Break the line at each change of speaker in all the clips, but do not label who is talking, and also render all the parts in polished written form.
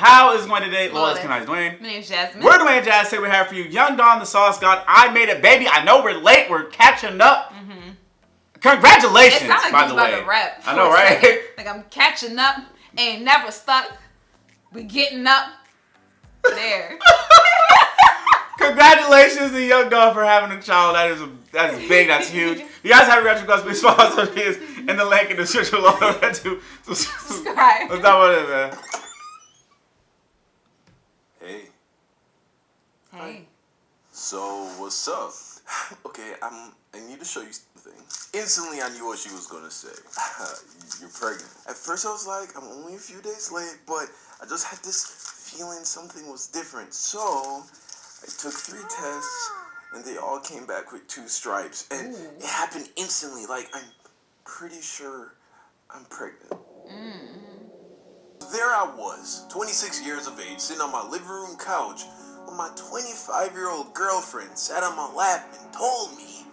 How is it going today? Well, it's Dwayne.
My name's Jasmine.
We're Dwayne and Jazz. Today we have for you Young Don, the Sauce God. I made it, baby. I know we're late. We're catching up.
Mm-hmm.
Congratulations,
it sounds like
by the way.
About to rap
I know, right?
Like I'm catching up. Ain't never stuck. We getting up. There.
Congratulations to Young Don for having a child. That is big. That's huge. You guys have retro guys, please follow us in the link in the description below. To
subscribe.
Let's talk about it, man.
Hey.
Hey.
So, what's up? Okay, I need to show you something. Instantly, I knew what she was gonna say. You're pregnant. At first, I was like, I'm only a few days late, but I just had this feeling something was different. So, I took 3 tests, and they all came back with 2 stripes. And it happened instantly. Like, I'm pretty sure I'm pregnant. There I was, 26 years of age, sitting on my living room couch when my 25-year-old girlfriend sat on my lap and told me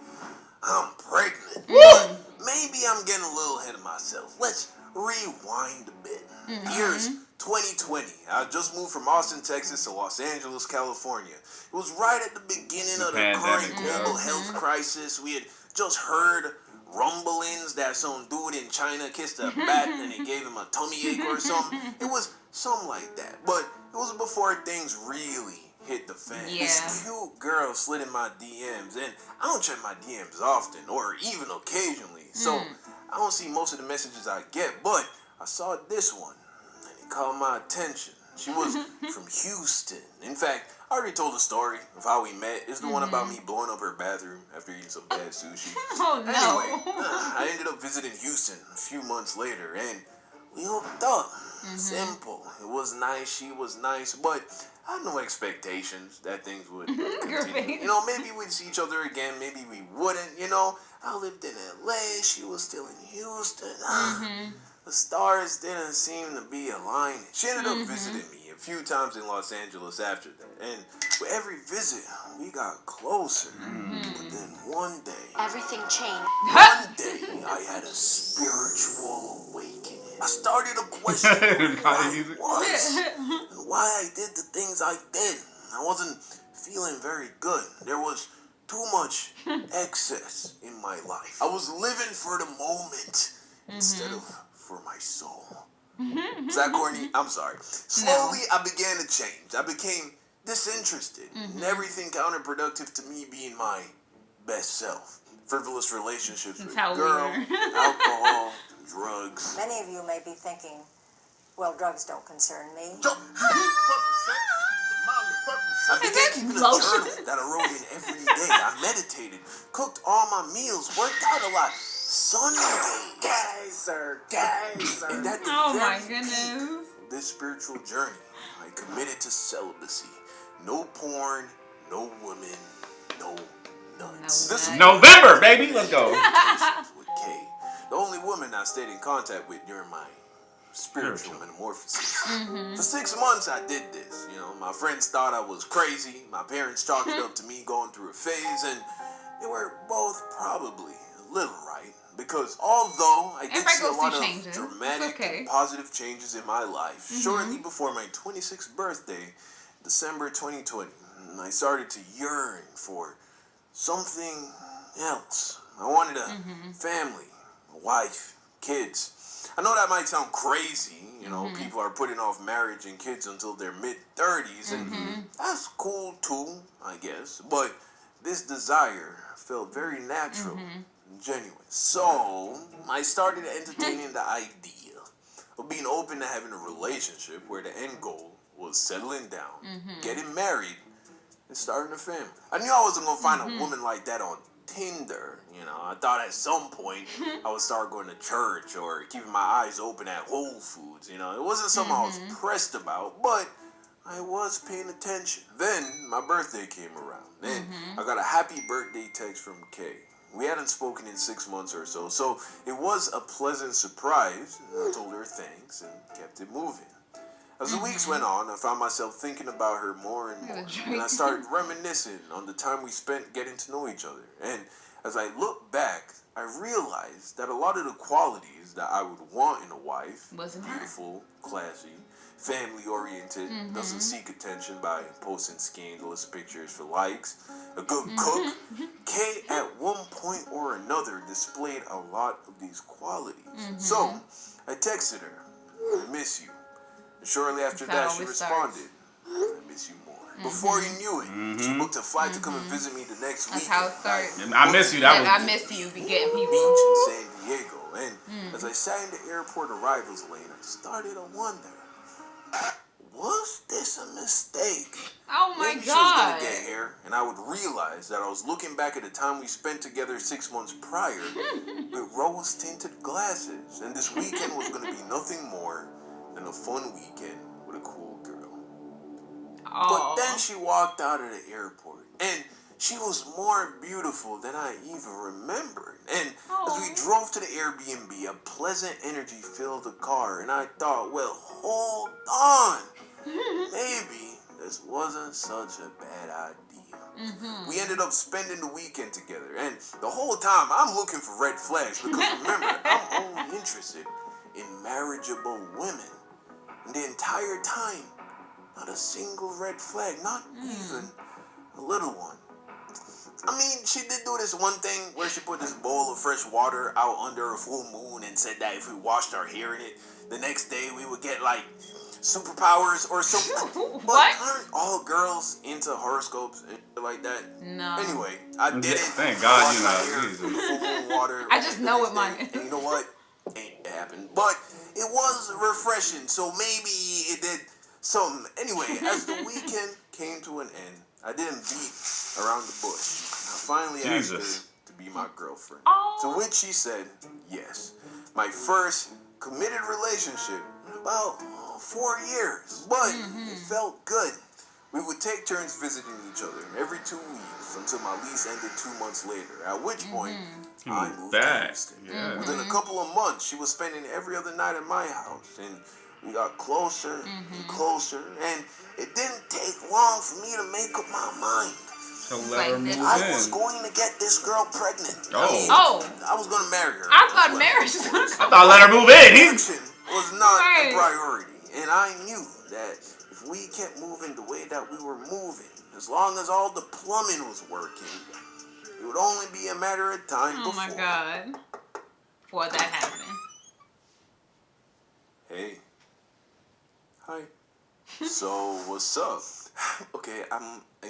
I'm pregnant. Maybe I'm getting a little ahead of myself. Let's rewind a bit. Here's 2020. I just moved from Austin, Texas to Los Angeles, California. It was right at the beginning of the current global health crisis. We had just heard rumblings that some dude in China kissed a bat and it gave him a tummy ache or something. It was something like that. But it was before things really hit the fan.
Yeah.
This cute girl slid in my DMs, and I don't check my DMs often or even occasionally. So I don't see most of the messages I get, but I saw this one and it caught my attention. She was from Houston. In fact, I already told the story of how we met. It's the one about me blowing up her bathroom after eating some bad sushi.
Oh, no.
Anyway, I ended up visiting Houston a few months later, and we hooked up. Simple. It was nice. She was nice, but I had no expectations that things would continue. You know, maybe we'd see each other again. Maybe we wouldn't. You know, I lived in LA. She was still in Houston. The stars didn't seem to be aligning. She ended up visiting me a few times in Los Angeles after that. And with every visit, we got closer. But then one day,
everything changed.
One day, I had a spiritual awakening. I started to question who I was and why I did the things I did. I wasn't feeling very good. There was too much excess in my life. I was living for the moment instead of for my soul. Is that corny? I'm sorry. Slowly, I began to change. I became disinterested in everything counterproductive to me being my best self. Frivolous relationships with girls, alcohol, drugs.
Many of you may be thinking, well, drugs don't concern me.
I began keeping a journal that I wrote in every day. I meditated, cooked all my meals, worked out a lot. Sunday, geyser. And at the very peak of this spiritual journey, I committed to celibacy. No porn, no women, no nuts. This is
November, baby. Let's go.
With Kay, the only woman I stayed in contact with during my spiritual metamorphosis. For 6 months, I did this. You know, my friends thought I was crazy. My parents chalked it up to me going through a phase, and they were both probably a little right. Because although I did see a lot of dramatic and positive changes in my life, shortly before my 26th birthday, December 2020, I started to yearn for something else. I wanted a family, a wife, kids. I know that might sound crazy. You know, people are putting off marriage and kids until their mid-30s, and that's cool too, I guess. But this desire felt very natural and genuine. So I started entertaining the idea of being open to having a relationship where the end goal was settling down, getting married, and starting a family. I knew I wasn't going to find a woman like that on Tinder. You know, I thought at some point I would start going to church or keeping my eyes open at Whole Foods. You know, it wasn't something I was pressed about, but I was paying attention. Then my birthday came around, and I got a happy birthday text from Kay. We hadn't spoken in 6 months or so it was a pleasant surprise. I told her thanks and kept it moving. As the weeks went on, I found myself thinking about her more and more, and I started reminiscing on the time we spent getting to know each other. And as I look back, I realized that a lot of the qualities that I would want in a wife, beautiful, classy, family-oriented, doesn't seek attention by posting scandalous pictures for likes, a good cook, Kay at one point or another displayed a lot of these qualities. So, I texted her, I miss you. And shortly after that, she responded, I miss you more. Before you knew it, she booked a flight to come and visit me the next week.
That's how it starts.
I miss you. That was.
I miss you. Be getting people.
Beach in San Diego. And as I sat in the airport arrivals lane, I started to wonder, was this a mistake?
Oh my
Maybe
God.
she was gonna get here, and I would realize that I was looking back at the time we spent together 6 months prior with rose-tinted glasses, and this weekend was gonna be nothing more than a fun weekend with a cool girl. But then she walked out of the airport, and she was more beautiful than I even remembered. And as we drove to the Airbnb, a pleasant energy filled the car, and I thought, well, hold on. Maybe this wasn't such a bad idea. We ended up spending the weekend together, and the whole time I'm looking for red flags because remember, I'm only interested in marriageable women. And the entire time, not a single red flag, not even a little one. I mean, she did do this one thing where she put this bowl of fresh water out under a full moon and said that if we washed our hair in it, the next day we would get like superpowers or something.
What?
But aren't all girls into horoscopes and shit like that?
No.
Anyway, I didn't.
Thank God,
wash
you
my
know,
hair
Jesus.
with full moon water.
I just know what mine is.
And you know what? Ain't happened. But it was refreshing, so maybe it did something. Anyway, as the weekend came to an end, I didn't beat around the bush. I finally asked her to be my girlfriend. To which she said yes. My first committed relationship in about 4 years. But it felt good. We would take turns visiting each other every 2 weeks until my lease ended 2 months later, at which point I moved to Houston.
Yeah.
Within a couple of months, she was spending every other night at my house, and we got closer and closer, and it didn't take long for me to make up my mind.
So let her move
I
in.
was going to get this girl pregnant.
Oh.
I was going to marry her.
I thought marriage was gonna
I
come.
thought let her move in.
Action was not
Right.
a priority, and I knew that if we kept moving the way that we were moving, as long as all the plumbing was working, it would only be a matter of time
Oh
before.
my God. Before that happened.
Hey. Hi. So, what's up? Okay, I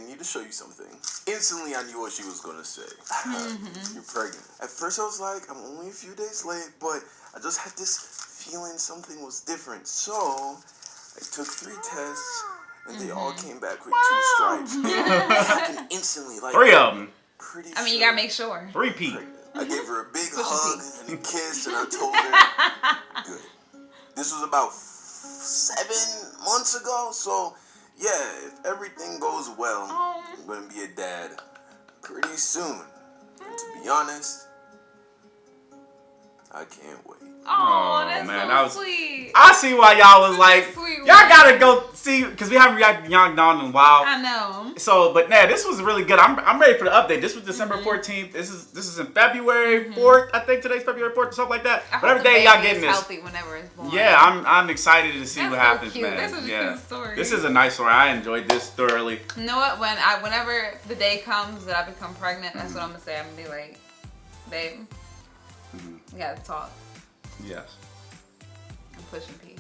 need to show you something. Instantly, I knew what she was gonna say. You're pregnant. At first, I was like, I'm only a few days late, but I just had this feeling something was different. So, I took 3 tests, and they all came back with 2 stripes. It happened instantly, like
3 of them.
pretty
I mean, you
sure
gotta make sure.
3P.
pregnant. I gave her a big
Push
hug
a
and a kiss, and I told her, good. This was about 7 months ago, so yeah, if everything goes well, I'm gonna be a dad pretty soon. And to be honest, I can't wait.
Oh, that's
man,
so
that was-
sweet.
I see why y'all was like,
Sweet
y'all
one.
gotta go see, because we haven't reacted to Young Dawn in a while.
I know.
So, but nah, this was really good. I'm ready for the update. This was December 14th. This is in February 4th. I think today's February 4th or something like that.
I
But every
hope the
day y'all
baby
getting
is
this.
healthy whenever it's born.
Yeah, I'm excited to see
That's
what
so
happens,
cute.
man.
That's such a
yeah.
cute story.
This is a nice story. I enjoyed this thoroughly.
You know what? Whenever the day comes that I become pregnant, that's what I'm gonna say. I'm gonna be like, babe, we gotta talk.
Yes.
I'm pushing P.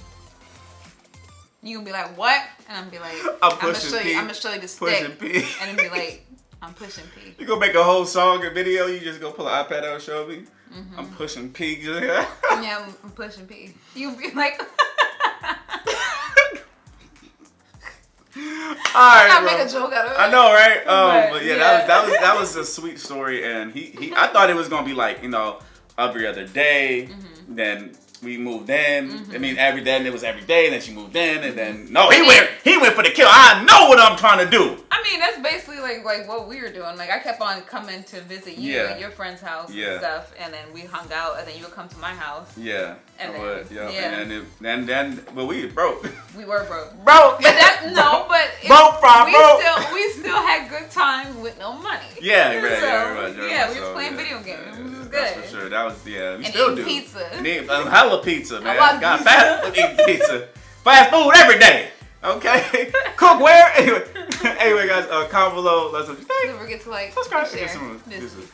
You gonna be like, what? And I'm gonna be like,
I'm pushing P.
I'm gonna show you the stick.
Pushing P.
And then be like, I'm pushing P.
You gonna make a whole song and video? You just go pull an iPad out and show me? I'm pushing P.
Yeah, I'm pushing P. You be like,
Alright,
I
bro.
make a joke out of it.
I know, right? But yeah,
yeah.
that was a sweet story, and he I thought it was gonna be like, you know, every other day. Then we moved in. I mean, then it was every day. Then she moved in, and then no, he went for the kill. I know what I'm trying to do.
I mean, that's basically like what we were doing. Like I kept on coming to visit you
Yeah.
at your friend's house
Yeah.
and stuff, and then we hung out, and then you would come to my house.
Yeah,
And
I
then-
would. Yeah,
yeah.
and then, but we broke.
We were broke.
Broke.
But we
broke.
still had good time with no money.
Yeah, right,
So,
right.
yeah, we was
So,
playing
yeah.
video games. It was
That's
good.
for sure. That was we
And
still
eating
do.
pizza.
And eating hella pizza, man.
lot of
Got
pizza.
fat with eating pizza. Fast food every day. Okay? Cook where? Anyway, guys, comment below. Let us know what you think.
Don't forget to like,
Subscribe.
share.
This is